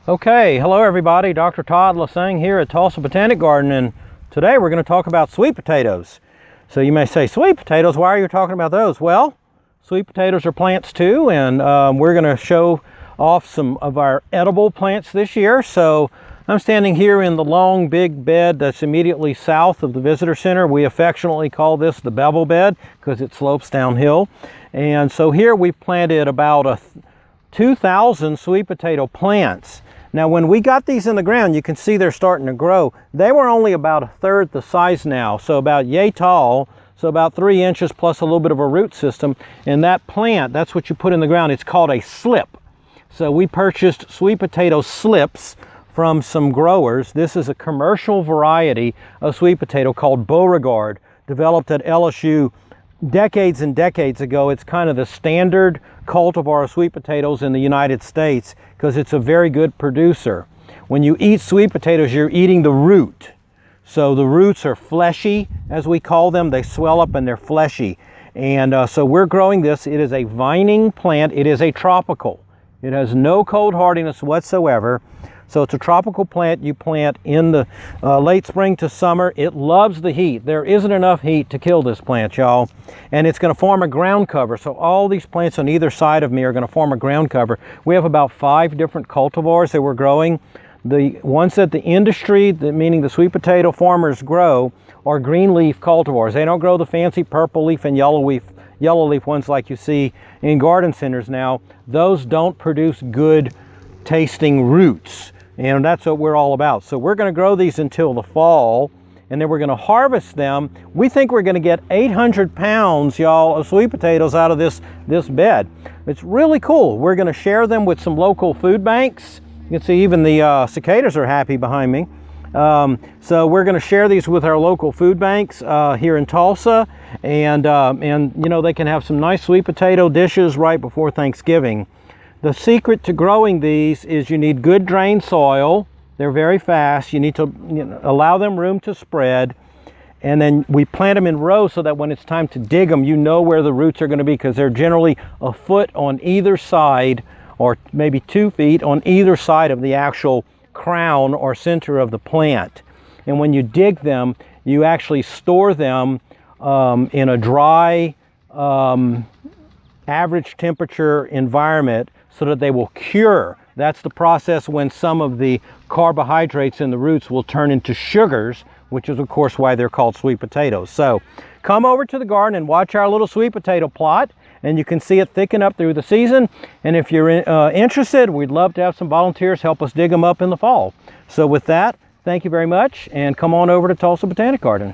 Okay, hello everybody. Dr. Todd Lasseigne here at Tulsa Botanic Garden, and today we're going to talk about sweet potatoes. So you may say, sweet potatoes, why are you talking about those? Well, sweet potatoes are plants too, and we're going to show off some of our edible plants this year. So I'm standing here in the long big bed that's immediately south of the visitor center. We affectionately call this the bevel bed because it slopes downhill. And so here we've planted about 2,000 sweet potato plants. Now when we got these in the ground, you can see they're starting to grow. They were only about 1/3 the size now, so about yay tall, so about 3 inches plus a little bit of a root system. And that plant, that's what you put in the ground. It's called a slip. So we purchased sweet potato slips from some growers. This is a commercial variety of sweet potato called Beauregard, developed at LSU decades and decades ago. It's kind of the standard cultivar of sweet potatoes in the United States because it's a very good producer. When you eat sweet potatoes, you're eating the root. So the roots are fleshy, as we call them. They swell up and they're fleshy. And so we're growing this. It is a vining plant. It is a tropical. It has no cold hardiness whatsoever. So it's a tropical plant you plant in the late spring to summer. It loves the heat. There isn't enough heat to kill this plant, y'all. And it's going to form a ground cover. So all these plants on either side of me are going to form a ground cover. We have about 5 different cultivars that we're growing. The ones that the industry, meaning the sweet potato farmers, grow are green leaf cultivars. They don't grow the fancy purple leaf and yellow leaf ones like you see in garden centers now. Those don't produce good tasting roots. And that's what we're all about. So we're going to grow these until the fall, and then we're going to harvest them. We think we're going to get 800 pounds, y'all, of sweet potatoes out of this bed. It's really cool. We're going to share them with some local food banks. You can see even the cicadas are happy behind me. So we're going to share these with our local food banks here in Tulsa, and you know, they can have some nice sweet potato dishes right before Thanksgiving. The secret to growing these is you need good drained soil. They're very fast. You need to allow them room to spread. And then we plant them in rows so that when it's time to dig them, you know where the roots are going to be, because they're generally a foot on either side, or maybe 2 feet on either side of the actual crown or center of the plant. And when you dig them, you actually store them in a dry, average temperature environment so that they will cure. That's the process when some of the carbohydrates in the roots will turn into sugars, which is of course why they're called sweet potatoes. So come over to the garden and watch our little sweet potato plot, and you can see it thicken up through the season. And if you're interested, we'd love to have some volunteers help us dig them up in the fall. So with that, thank you very much, and come on over to Tulsa Botanic Garden.